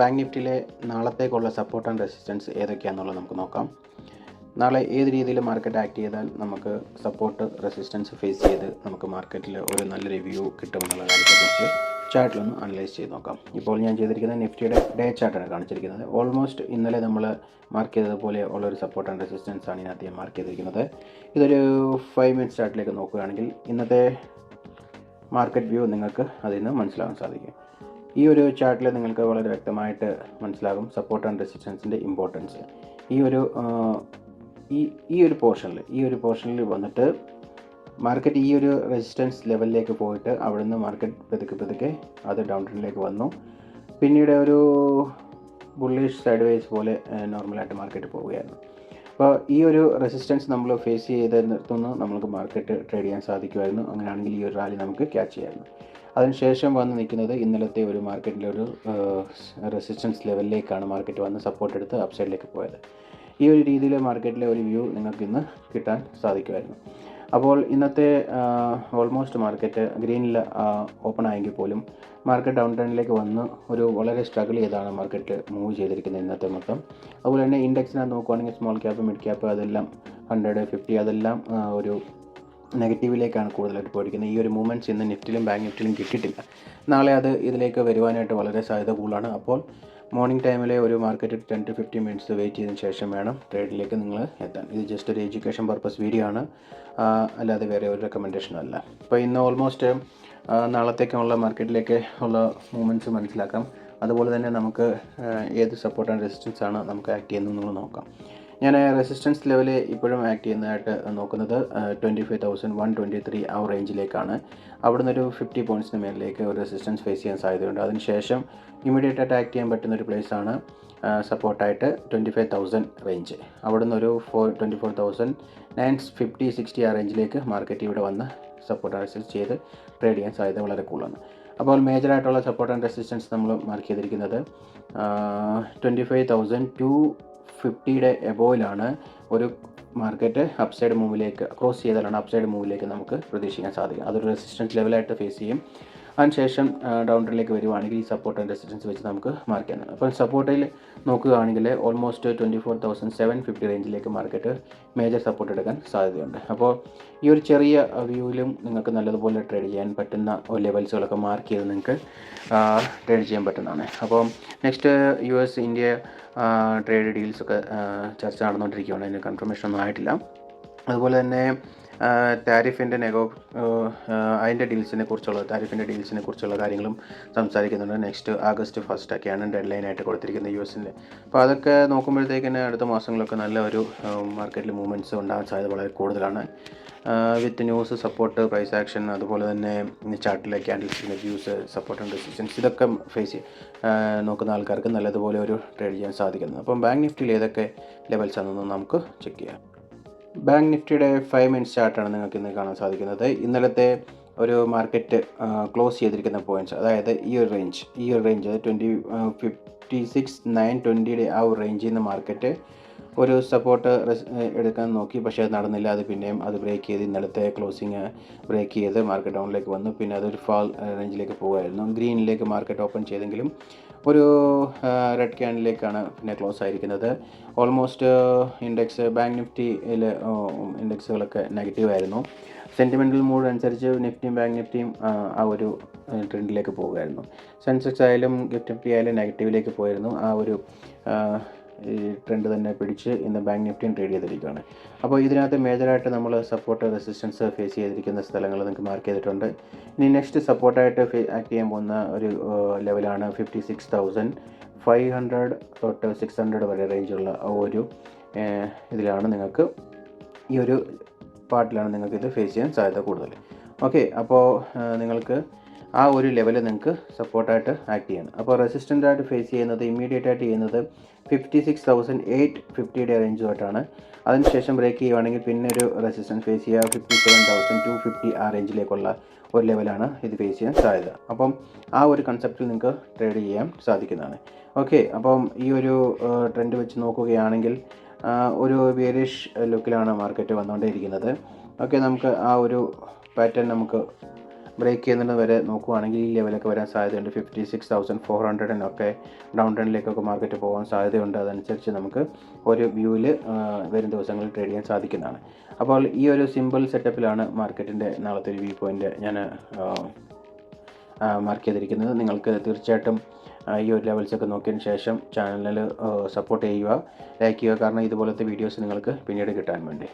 Bank നിഫ്റ്റിയിലെ നാളത്തേക്കുള്ള support and resistance ഏതൊക്കെയാണെന്നുള്ളത് നമുക്ക് നോക്കാം. നാളെ ഏത് രീതിയിൽ മാർക്കറ്റ് ആക്ട് ചെയ്താൽ നമുക്ക് സപ്പോർട്ട് റെസിസ്റ്റൻസ് ഫേസ് ചെയ്ത് നമുക്ക് മാർക്കറ്റിൽ ഒരു നല്ല റിവ്യൂ കിട്ടുമെന്നുള്ള കാര്യത്തെക്കുറിച്ച് ചാർട്ടിലൊന്ന് അനലൈസ് ചെയ്ത് നോക്കാം. ഇപ്പോൾ ഞാൻ ചെയ്തിരിക്കുന്നത് നിഫ്റ്റിയുടെ ഡേ ചാർട്ടാണ് കാണിച്ചിരിക്കുന്നത്. ഓൾമോസ്റ്റ് ഇന്നലെ നമ്മൾ മാർക്ക് ചെയ്തതുപോലെ ഉള്ളൊരു സപ്പോർട്ട് ആൻഡ് റെസിസ്റ്റൻസ് ആണ് ഇതിനകത്ത് ഞാൻ മാർക്ക് ചെയ്തിരിക്കുന്നത്. ഇതൊരു 5 മിനിറ്റ് ചാർട്ടിലേക്ക് നോക്കുകയാണെങ്കിൽ ഇന്നത്തെ മാർക്കറ്റ് വ്യൂ നിങ്ങൾക്ക് അതിൽ നിന്ന് മനസ്സിലാക്കാൻ സാധിക്കും. ഈ ഒരു ചാർട്ടിൽ നിങ്ങൾക്ക് വളരെ വ്യക്തമായിട്ട് മനസ്സിലാകും സപ്പോർട്ട് ആൻഡ് റെസിസ്റ്റൻസിൻ്റെ ഇമ്പോർട്ടൻസ്. ഈ ഒരു പോർഷനിൽ വന്നിട്ട് മാർക്കറ്റ് ഈ ഒരു റെസിസ്റ്റൻസ് ലെവലിലേക്ക് പോയിട്ട് അവിടെ നിന്ന് മാർക്കറ്റ് പതുക്കെ അത് ഡൗൺ ട്രെൻഡിലേക്ക് വന്നു. പിന്നീട് ഒരു ബുള്ളിഷ് സൈഡ് വേസ് പോലെ നോർമലായിട്ട് മാർക്കറ്റ് പോവുകയായിരുന്നു. അപ്പോൾ ഈ ഒരു റെസിസ്റ്റൻസ് നമ്മൾ ഫേസ് ചെയ്ത് നിർത്തുന്നു നമുക്ക് മാർക്കറ്റ് ട്രേഡ് ചെയ്യാൻ സാധിക്കുമായിരുന്നു. അങ്ങനെയാണെങ്കിൽ ഈ ഒരു റാലി നമുക്ക് ക്യാച്ച് ചെയ്യാമായിരുന്നു. അതിനുശേഷം വന്ന് നിൽക്കുന്നത് ഇന്നലത്തെ ഒരു മാർക്കറ്റിലെ ഒരു റെസിസ്റ്റൻസ് ലെവലിലേക്കാണ് മാർക്കറ്റ് വന്ന് സപ്പോർട്ട് എടുത്ത് അപ്സൈഡിലേക്ക് പോയത്. ഈ ഒരു രീതിയിൽ മാർക്കറ്റിലെ ഒരു വ്യൂ നിങ്ങൾക്ക് ഇന്ന് കിട്ടാൻ സാധിക്കുമായിരുന്നു. അപ്പോൾ ഇന്നത്തെ ഓൾമോസ്റ്റ് മാർക്കറ്റ് ഗ്രീനിൽ ഓപ്പൺ ആയെങ്കിൽ പോലും മാർക്കറ്റ് ഡൗൺ ട്രെൻഡിലേക്ക് വന്ന് ഒരു വളരെ സ്ട്രഗിൾ ചെയ്താണ് മാർക്കറ്റ് മൂവ് ചെയ്തിരിക്കുന്നത് ഇന്നത്തെ മൊത്തം. അതുപോലെ തന്നെ ഇൻഡെക്സിനകത്ത് നോക്കുകയാണെങ്കിൽ സ്മോൾ ക്യാപ്പ് മിഡ് ക്യാപ്പ് അതെല്ലാം 100, 50 അതെല്ലാം ഒരു നെഗറ്റീവിലേക്കാണ് കൂടുതലായിട്ട് പോയിരിക്കുന്നത്. ഈ ഒരു മൂവ്മെൻറ്റ്സ് ഇന്ന് നിഫ്റ്റിയിലും ബാങ്ക് നിഫ്റ്റിയിലും കിട്ടിയിട്ടില്ല. നാളെ അത് ഇതിലേക്ക് വരുവാനായിട്ട് വളരെ സാധ്യത കൂടുതലാണ്. അപ്പോൾ മോർണിംഗ് ടൈമിലെ ഒരു മാർക്കറ്റ് 10 to 15 മിനിറ്റ്സ് വെയിറ്റ് ചെയ്തതിന് ശേഷം വേണം ട്രേഡിലേക്ക് നിങ്ങൾ എത്താൻ. ഇത് ജസ്റ്റ് ഒരു എഡ്യൂക്കേഷൻ പർപ്പസ് വീഡിയോ ആണ്, അല്ലാതെ വേറെ ഒരു റെക്കമെൻഡേഷനും അല്ല. അപ്പോൾ ഇന്ന് ഓൾമോസ്റ്റ് നാളത്തേക്കുള്ള മാർക്കറ്റിലേക്ക് ഉള്ള മൂവ്മെൻറ്റ്സ് മനസ്സിലാക്കാം. അതുപോലെ തന്നെ നമുക്ക് ഏത് സപ്പോർട്ട് ആൻഡ് റെസിസ്റ്റൻസ് ആണ് നമുക്ക് ആക്ട് ചെയ്യുന്നതെന്നുള്ളത് നോക്കാം. ഞാൻ റെസിസ്റ്റൻസ് ലെവൽ ഇപ്പോഴും ആക്ട് ചെയ്യുന്നതായിട്ട് നോക്കുന്നത് 25,123 ആ റേഞ്ചിലേക്കാണ്. അവിടുന്ന് ഒരു 50 പോയിൻറ്റ്സിന് മേലിലേക്ക് ഒരു റെസിസ്റ്റൻസ് ഫേസ് ചെയ്യാൻ സാധ്യതയുണ്ട്. അതിനുശേഷം ഇമ്മീഡിയറ്റ് ആയിട്ട് ആക്ട് ചെയ്യാൻ പറ്റുന്നൊരു പ്ലേസാണ് സപ്പോർട്ടായിട്ട് 25,000 റേഞ്ച്. അവിടുന്ന് ഒരു 24,950, 60 ആ റേഞ്ചിലേക്ക് മാർക്കറ്റ് ഇവിടെ വന്ന് സപ്പോർട്ട് റെസിസ്റ്റ് ചെയ്ത് ട്രേഡ് ചെയ്യാൻ സാധ്യത വളരെ കൂടുതലാണ്. അപ്പോൾ മേജറായിട്ടുള്ള സപ്പോർട്ട് ആൻഡ് റെസിസ്റ്റൻസ് നമ്മൾ മാർക്ക് ചെയ്തിരിക്കുന്നത് 25,250 എബോയിലാണ് ഒരു മാർക്കറ്റ് അപ്സൈഡ് മൂവിലേക്ക് ക്രോസ് ചെയ്താലാണ് അപ്സൈഡ് മൂവിലേക്ക് നമുക്ക് പ്രതീക്ഷിക്കാൻ സാധിക്കും. അതൊരു റെസിസ്റ്റൻസ് ലെവലായിട്ട് ഫേസ് ചെയ്യും. അതിനുശേഷം ഡൗൺ ട്രെൻഡിലേക്ക് വരുവാണെങ്കിൽ ഈ സപ്പോർട്ട് ആൻഡ് റെസിസ്റ്റൻസ് വെച്ച് നമുക്ക് മാർക്ക് ചെയ്യാം. അപ്പോൾ സപ്പോർട്ടിൽ നോക്കുകയാണെങ്കിൽ ഓൾമോസ്റ്റ് 24,750 റേഞ്ചിലേക്ക് മാർക്കറ്റ് മേജർ സപ്പോർട്ട് എടുക്കാൻ സാധ്യതയുണ്ട്. അപ്പോൾ ഈ ഒരു ചെറിയ വ്യൂവിലും നിങ്ങൾക്ക് നല്ലതുപോലെ ട്രേഡ് ചെയ്യാൻ പറ്റുന്ന ലെവൽസുകളൊക്കെ മാർക്ക് ചെയ്ത് നിങ്ങൾക്ക് ട്രേഡ് ചെയ്യാൻ പറ്റുന്നതാണ്. അപ്പോൾ നെക്സ്റ്റ് US ഇന്ത്യ ട്രേഡ് ഡീൽസൊക്കെ ചർച്ച നടന്നുകൊണ്ടിരിക്കുകയാണ്. അതിന് കൺഫർമേഷൻ ഒന്നും ആയിട്ടില്ല. അതുപോലെ തന്നെ താരിഫിൻ്റെ അതിൻ്റെ ഡീൽസിനെ കുറിച്ചുള്ള കാര്യങ്ങളും സംസാരിക്കുന്നുണ്ട്. നെക്സ്റ്റ് August 1 ഒക്കെയാണ് ഡെഡ് ലൈനായിട്ട് കൊടുത്തിരിക്കുന്നത് US-ൻ്റെ. അപ്പോൾ അതൊക്കെ നോക്കുമ്പോഴത്തേക്കിന് അടുത്ത മാസങ്ങളൊക്കെ നല്ല ഒരു മാർക്കറ്റിൽ മൂവ്മെൻറ്റ്സ് ഉണ്ടാകാൻ സാധ്യത വളരെ കൂടുതലാണ്. വിത്ത് ന്യൂസ്, സപ്പോർട്ട്, പ്രൈസ് ആക്ഷൻ, അതുപോലെ തന്നെ ചാർട്ടിലെ ക്യാൻഡിൽസിൻ്റെ വ്യൂസ്, സപ്പോർട്ട് ആൻഡ് റെസിസ്റ്റൻസ് ഇതൊക്കെ ഫേസ് നോക്കുന്ന ആൾക്കാർക്ക് നല്ലതുപോലെ ഒരു ട്രേഡ് ചെയ്യാൻ സാധിക്കുന്നത്. അപ്പം ബാങ്ക് നിഫ്റ്റിയിൽ ഏതൊക്കെ ലെവൽസ് ആണെന്ന് നമുക്ക് ചെക്ക് ചെയ്യാം. ബാങ്ക് നിഫ്റ്റിയുടെ 5 മിനിറ്റ്സ് ചാർട്ടാണ് നിങ്ങൾക്ക് ഇന്ന് കാണാൻ സാധിക്കുന്നത്. ഇന്നലത്തെ ഒരു മാർക്കറ്റ് ക്ലോസ് ചെയ്തിരിക്കുന്ന പോയിൻറ്റ്സ്, അതായത് ഈ ഒരു റേഞ്ച് 56,920 ആ ഒരു റേഞ്ചിൽ നിന്ന് മാർക്കറ്റ് ഒരു സപ്പോർട്ട് എടുക്കാൻ നോക്കി. പക്ഷേ അത് നടന്നില്ല. അത് പിന്നെയും അത് ബ്രേക്ക് ചെയ്ത് ഇന്നലത്തെ ക്ലോസിങ് ബ്രേക്ക് ചെയ്ത് മാർക്കറ്റ് ഡൗണിലേക്ക് വന്നു. പിന്നെ അതൊരു ഫാൾ റേഞ്ചിലേക്ക് പോകുമായിരുന്നു. ഗ്രീനിലേക്ക് മാർക്കറ്റ് ഓപ്പൺ ചെയ്തെങ്കിലും ഒരു റെഡ് ക്യാൻഡിലേക്കാണ് പിന്നെ ക്ലോസ് ആയിരിക്കുന്നത്. ഓൾമോസ്റ്റ് ഇൻഡെക്സ് ബാങ്ക് നിഫ്റ്റിയിൽ ഇൻഡെക്സുകളൊക്കെ നെഗറ്റീവായിരുന്നു. സെൻറ്റിമെൻ്റൽ മൂഡ് അനുസരിച്ച് നിഫ്റ്റിയും ബാങ്ക് നിഫ്റ്റിയും ആ ഒരു ട്രെൻഡിലേക്ക് പോകുമായിരുന്നു. സെൻസെക്സ് ആയാലും നിഫ്റ്റി ആയാലും നെഗറ്റീവിലേക്ക് പോയിരുന്നു. ആ ഒരു ഈ ട്രെൻഡ് തന്നെ പിടിച്ച് ഇന്ന് ബാങ്ക് നിഫ്റ്റിയും ട്രേഡ് ചെയ്തിരിക്കുകയാണ്. അപ്പോൾ ഇതിനകത്ത് മേജറായിട്ട് നമ്മൾ സപ്പോർട്ട് റെസിസ്റ്റൻസ് ഫേസ് ചെയ്തിരിക്കുന്ന സ്ഥലങ്ങൾ നിങ്ങൾക്ക് മാർക്ക് ചെയ്തിട്ടുണ്ട്. ഇനി നെക്സ്റ്റ് സപ്പോർട്ടായിട്ട് ആക്ട് ചെയ്യാൻ പോകുന്ന ഒരു ലെവലാണ് 56,500 തൊട്ട് 600 വരെ റേഞ്ചുള്ള ഒരു ഇതിലാണ് നിങ്ങൾക്ക് ഈ ഒരു പാർട്ടിലാണ് നിങ്ങൾക്ക് ഇത് ഫേസ് ചെയ്യാൻ സാധ്യത കൂടുതൽ. ഓക്കെ, അപ്പോൾ നിങ്ങൾക്ക് ആ ഒരു ലെവൽ നിങ്ങൾക്ക് സപ്പോർട്ടായിട്ട് ആക്ട് ചെയ്യണം. അപ്പോൾ റെസിസ്റ്റൻ്റായിട്ട് ഫേസ് ചെയ്യുന്നത് ഇമ്മീഡിയറ്റ് ആയിട്ട് ചെയ്യുന്നത് 56,850 റേഞ്ചുമായിട്ടാണ്. അതിനുശേഷം ബ്രേക്ക് ചെയ്യുകയാണെങ്കിൽ പിന്നെ ഒരു റെസിസ്റ്റൻസ് ഫേസ് ചെയ്യുക 57,250 ആ റേഞ്ചിലേക്കുള്ള ഒരു ലെവലാണ് ഇത് ഫേസ് ചെയ്യാൻ സാധ്യത. അപ്പം ആ ഒരു കൺസെപ്റ്റിൽ നിങ്ങൾക്ക് ട്രേഡ് ചെയ്യാൻ സാധിക്കുന്നതാണ്. ഓക്കെ, അപ്പം ഈ ഒരു ട്രെൻഡ് വെച്ച് നോക്കുകയാണെങ്കിൽ ഒരു ബിയറിഷ് ലുക്കിലാണ് മാർക്കറ്റ് വന്നുകൊണ്ടേയിരിക്കുന്നത്. ഓക്കെ, നമുക്ക് ആ ഒരു പാറ്റേൺ നമുക്ക് ബ്രേക്ക് ചെയ്യുന്നത് വരെ നോക്കുവാണെങ്കിൽ ഈ ലെവലൊക്കെ വരാൻ സാധ്യതയുണ്ട്. 56,400 ഡൗൺ ട്രെൻഡിലേക്കൊക്കെ മാർക്കറ്റ് പോകാൻ സാധ്യതയുണ്ട്. അതനുസരിച്ച് നമുക്ക് ഒരു വ്യൂവിൽ വരും ദിവസങ്ങളിൽ ട്രേഡ് ചെയ്യാൻ സാധിക്കുന്നതാണ്. അപ്പോൾ ഈ ഒരു സിമ്പിൾ സെറ്റപ്പിലാണ് മാർക്കറ്റിൻ്റെ നാളത്തെ ഒരു വ്യൂ പോയിൻ്റ് ഞാൻ മാർക്ക് ചെയ്തിരിക്കുന്നത്. നിങ്ങൾക്ക് തീർച്ചയായിട്ടും ഈ ഒരു ലെവൽസൊക്കെ നോക്കിയതിന് ശേഷം ചാനലിൽ സപ്പോർട്ട് ചെയ്യുക, ലൈക്ക് ചെയ്യുക. കാരണം ഇതുപോലത്തെ വീഡിയോസ് നിങ്ങൾക്ക് പിന്നീട് കിട്ടാൻ വേണ്ടി.